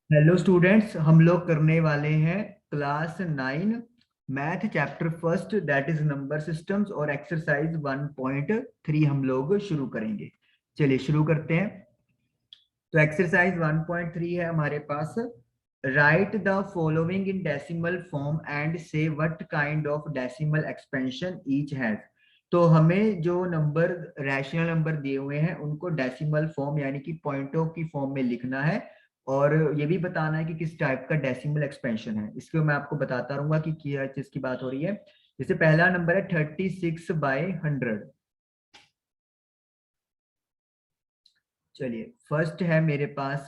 Hello students, हम लोग करने वाले हैं class 9 math chapter first, that is number systems, और एक्सरसाइज 1.3 हम लोग शुरू करेंगे। चलिए शुरू करते हैं। तो एक्सरसाइज 1.3 है हमारे पास। Write the following in decimal form and say what kind of decimal expansion each has. तो हमें जो नंबर रैशनल नंबर दिए हुए हैं उनको डेसिमल फॉर्म यानी कि पॉइंटों की फॉर्म में लिखना है, और ये भी बताना है कि किस टाइप का डेसिमल एक्सपेंशन है। इसको मैं आपको बताता रहूंगा कि क्या चीज की बात हो रही है। जैसे पहला नंबर है 36/100। चलिए फर्स्ट है मेरे पास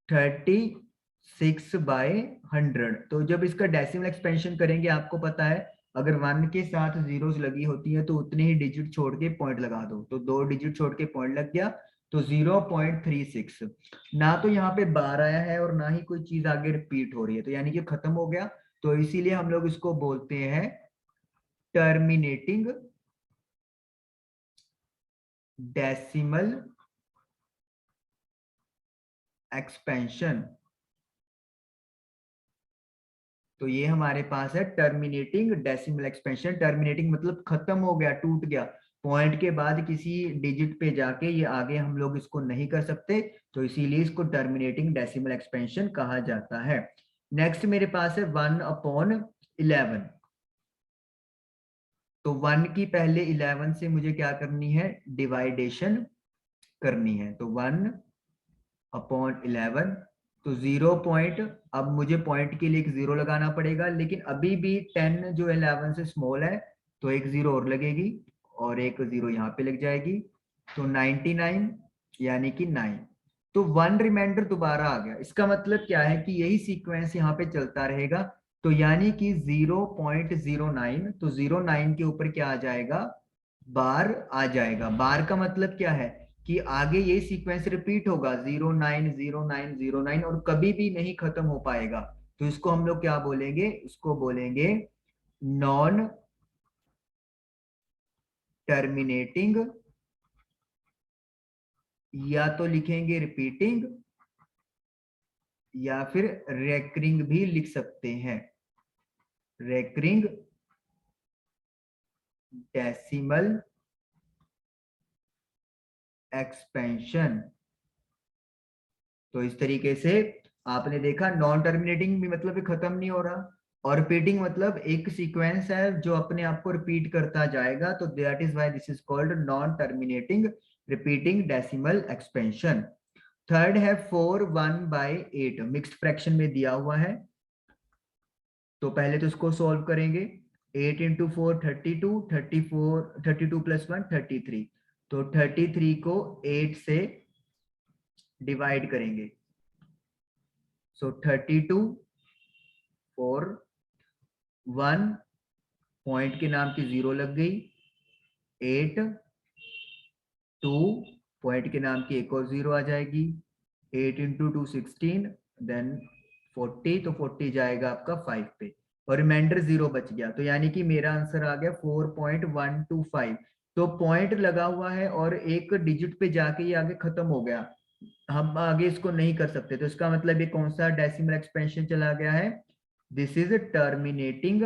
36/100। तो जब इसका डेसिमल एक्सपेंशन करेंगे, आपको पता है अगर वन के साथ जीरोस लगी होती है तो उतने ही डिजिट छोड़ के पॉइंट लगा दो। तो दो डिजिट छोड़ के पॉइंट लग गया, तो 0.36। ना तो यहाँ पे बार आया है और ना ही कोई चीज आगे रिपीट हो रही है, तो यानी कि खत्म हो गया। तो इसीलिए हम लोग इसको बोलते हैं टर्मिनेटिंग डेसिमल एक्सपेंशन। तो ये हमारे पास है टर्मिनेटिंग डेसिमल एक्सपेंशन। टर्मिनेटिंग मतलब खत्म हो गया, टूट गया। पॉइंट के बाद किसी डिजिट पे जाके ये आगे हम लोग इसको नहीं कर सकते, तो इसीलिए इसको टर्मिनेटिंग डेसिमल एक्सपेंशन कहा जाता है। नेक्स्ट मेरे पास है 1/11। तो 1 की पहले 11 से मुझे क्या करनी है, डिवाइडेशन करनी है। तो 1/11। तो 0 पॉइंट, अब मुझे पॉइंट के लिए एक जीरो लगाना पड़ेगा, लेकिन अभी भी 10 जो 11 से स्मॉल है, तो एक जीरो और लगेगी और एक जीरो यहाँ पे लग जाएगी। तो 99 यानी कि 9। तो वन रिमाइंडर दोबारा आ गया। इसका मतलब क्या है कि यही सीक्वेंस यहाँ पे चलता रहेगा। तो यानी कि 0.09, तो 09 के ऊपर क्या आ जाएगा, बार आ जाएगा। बार का मतलब क्या है कि आगे ये सीक्वेंस रिपीट होगा 090909, और कभी भी नहीं खत्म हो पाएगा। तो इसको हम लोग क्या बोलेंगे, इसको बोलेंगे नॉन टर्मिनेटिंग, या तो लिखेंगे रिपीटिंग या फिर रेकरिंग भी लिख सकते हैं। Recurring decimal expansion. तो इस तरीके से आपने देखा, नॉन टर्मिनेटिंग भी मतलब खत्म नहीं हो रहा, और रिपीटिंग मतलब एक सीक्वेंस है जो अपने आप को रिपीट करता जाएगा। तो that is why this is called non terminating repeating decimal expansion. Third है 4/1/8, मिक्स्ड फ्रैक्शन में दिया हुआ है। तो पहले तो इसको सॉल्व करेंगे। 8 × 4 32, 34 32 + 1 33। तो 33 को 8 से डिवाइड करेंगे। सो 32 4 1, पॉइंट के नाम की जीरो लग गई। 8 2, पॉइंट के नाम की एक और जीरो आ जाएगी। 8 × 2 16, देन 40, तो 40 जाएगा आपका 5 पे, और रिमाइंडर जीरो बच गया। तो यानी कि मेरा आंसर आ गया 4.125। तो पॉइंट लगा हुआ है और एक डिजिट पे जाके ये आगे खत्म हो गया, हम आगे इसको नहीं कर सकते। तो इसका मतलब ये कौन सा डेसिमल एक्सपेंशन चला गया है, this is terminating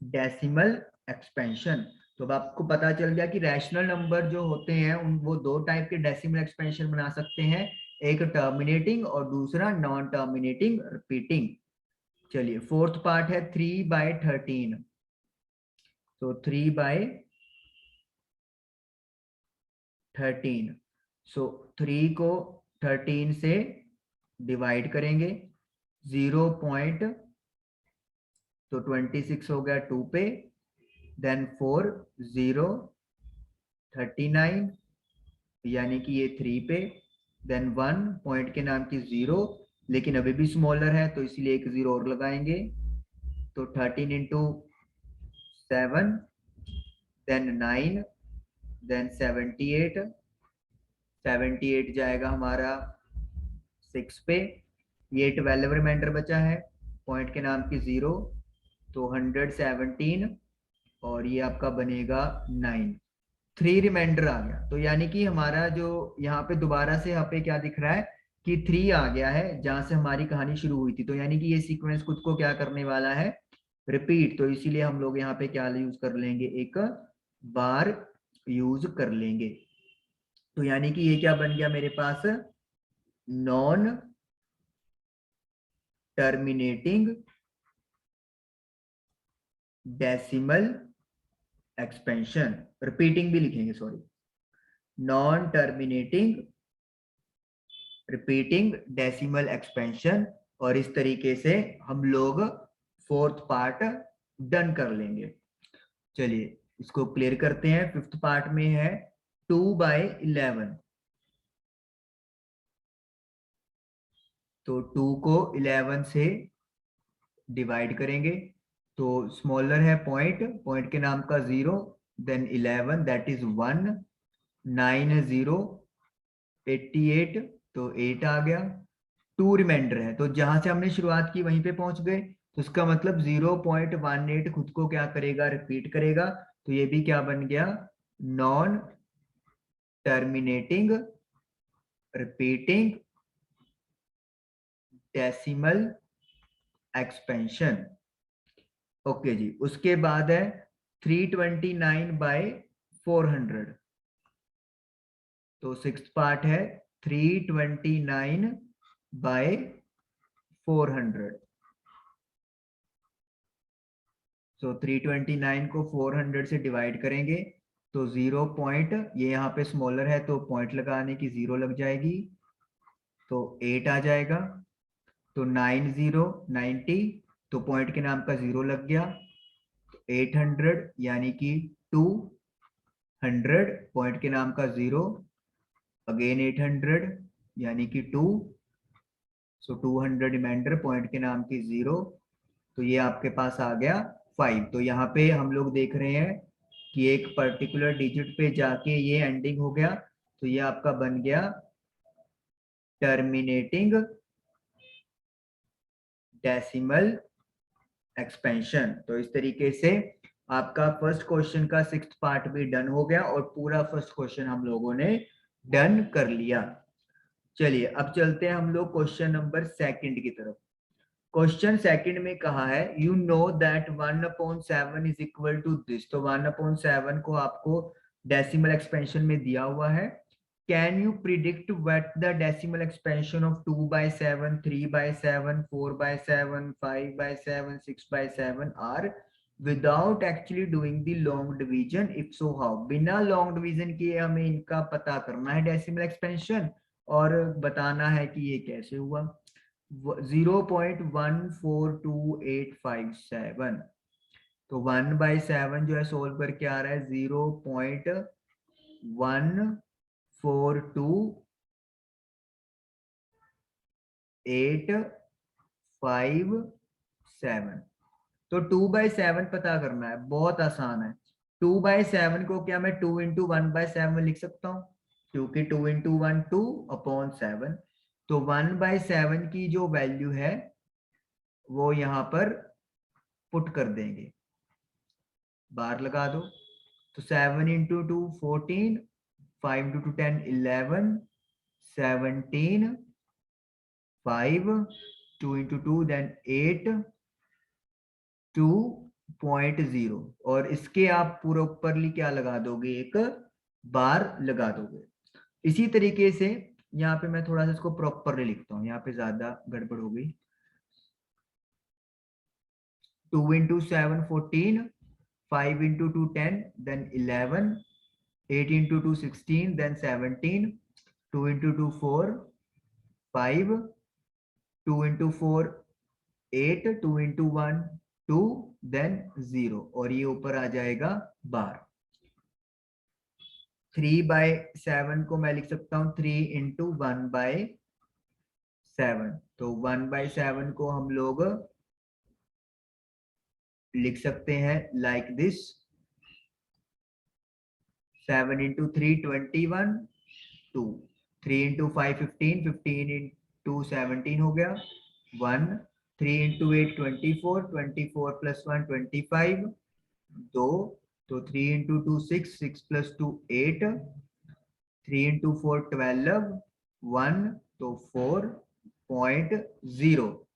decimal expansion. तो अब आपको पता चल गया कि रैशनल नंबर जो होते हैं उन वो दो टाइप के डेसिमल एक्सपेंशन बना सकते हैं, एक टर्मिनेटिंग और दूसरा नॉन टर्मिनेटिंग रिपीटिंग। चलिए फोर्थ पार्ट है 3/13। तो 3/13, सो 3 को 13 से डिवाइड करेंगे। 0 तो 26 हो गया 2 पे, देन 4 0 39, यानी कि ये 3 पे, देन 1, पॉइंट के नाम की जीरो, लेकिन अभी भी स्मॉलर है तो इसलिए एक जीरो और लगाएंगे। तो 13 × 7, देन 9, देन 78। 78 जाएगा हमारा 6 पे, ये 12 रिमाइंडर बचा है, पॉइंट के नाम की जीरो, तो 117, और ये आपका बनेगा 9। 3 रिमाइंडर आ गया। तो यानी कि हमारा जो यहाँ पे दोबारा से यहाँ पे क्या दिख रहा है कि 3 आ गया है जहां से हमारी कहानी शुरू हुई थी, तो यानी कि ये सीक्वेंस खुद को क्या करने वाला है, रिपीट। तो इसीलिए हम लोग यहाँ पे क्या यूज कर लेंगे, एक बार यूज कर लेंगे। तो यानी कि ये क्या बन गया मेरे पास, non terminating decimal expansion, repeating भी लिखेंगे, sorry, non terminating repeating decimal expansion. और इस तरीके से हम लोग फोर्थ पार्ट डन कर लेंगे। चलिए इसको क्लियर करते हैं। फिफ्थ पार्ट में है 2/11, तो 2 को 11 से डिवाइड करेंगे, तो स्मॉलर है पॉइंट, पॉइंट के नाम का 0, देन 11 दैट इज 1, 9 है 0, 88 तो 8 आ गया, 2 रिमाइंडर है, तो जहां से हमने शुरुआत की वहीं पे पहुंच गए। तो इसका मतलब 0.18 खुद को क्या करेगा, रिपीट करेगा। तो ये भी क्या बन गया, non terminating repeating decimal expansion. Okay जी, उसके बाद है 329/400, तो सिक्स्थ पार्ट है 329/400। सो 329 को 400 से डिवाइड करेंगे, तो 0 पॉइंट, ये यहाँ पे स्मॉलर है तो पॉइंट लगाने की 0 लग जाएगी, तो 8 आ जाएगा। तो 90 तो पॉइंट के नाम का 0 लग गया, 800 यानी कि 200, पॉइंट के नाम का 0, अगेन 800 यानी कि 2, सो 200 रिमाइंडर, पॉइंट के नाम की 0, तो ये आपके पास आ गया 5। तो यहाँ पे हम लोग देख रहे हैं कि एक पर्टिकुलर डिजिट पे जाके ये एंडिंग हो गया, तो ये आपका बन गया टर्मिनेटिंग डेसिमल एक्सपेंशन। तो इस तरीके से आपका फर्स्ट क्वेश्चन का सिक्स्थ पार्ट भी डन हो गया और पूरा फर्स्ट क्वेश्चन हम लोगों ने डन कर लिया। चलिए अब चलते हैं हम लोग क्वेश्चन नंबर सेकंड की तरफ। क्वेश्चन सेकंड में कहा है you know that 1/7 is equal to this. तो 1/7 को आपको डेसिमल एक्सपेंशन में दिया हुआ है। Can you predict what the decimal expansion of 2/7, 3/7, 4/7, 5/7, 6/7 are without actually doing the long division, if so how. बिना लॉन्ग डिवीजन किए हमें इनका पता करना है डेसिमल एक्सपेंशन और बताना है कि ये कैसे हुआ। 0.142857, तो 1/7 जो है सोल्व करके आ रहा है 0.142857। तो 2/7 पता करना है, बहुत आसान है। 2/7 को क्या मैं 2 इंटू 1/7 लिख सकता हूँ, क्योंकि 2 इंटू 1 2/7। तो 1/7 की जो वैल्यू है वो यहाँ पर पुट कर देंगे, बार लगा दो। तो 7 इंटू 2 14, 5 इंटू 10 11, 17, 5, 2 इंटू 2 देन 8, 2.0, और इसके आप पूरा ऊपरली क्या लगा दोगे, एक बार लगा दोगे। इसी तरीके से यहाँ पे मैं थोड़ा सा इसको प्रॉपरली लिखता हूँ, यहाँ पे ज्यादा गड़बड़ हो गई। 2 into 7 14, 5 into 2 10, then 11, 8 into 2 16, then 17, 2 into 2 4, 5, 2 into 4 8, 2 into 1 2, then 0, और ये ऊपर आ जाएगा बार। 3/7 को मैं लिख सकता हूँ 3 into 1/7, तो 1/7 को हम लोग लिख सकते हैं like this, 7 into 3 21, 2, 3 into 5 15, 15 into 17 हो गया 1, 3 into 8 24, 24 plus 1 25, 2, तो 3 into 2 6, 6 plus 2 8, 3 into 4 12, 1, तो 4.0,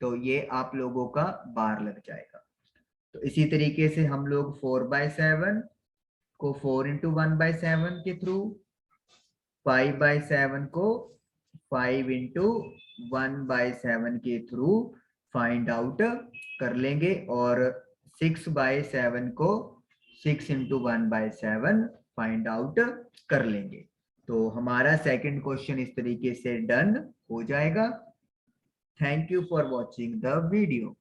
तो ये आप लोगों का बार लग जाएगा। तो इसी तरीके से हम लोग 4/7 को 4 इंटू 1/7 के थ्रू, 5/7 को 5 इंटू 1/7 के थ्रू फाइंड आउट कर लेंगे, और 6/7 को 6 इंटू 1/7 फाइंड आउट कर लेंगे। तो हमारा सेकंड क्वेश्चन इस तरीके से डन हो जाएगा। Thank you for watching the video.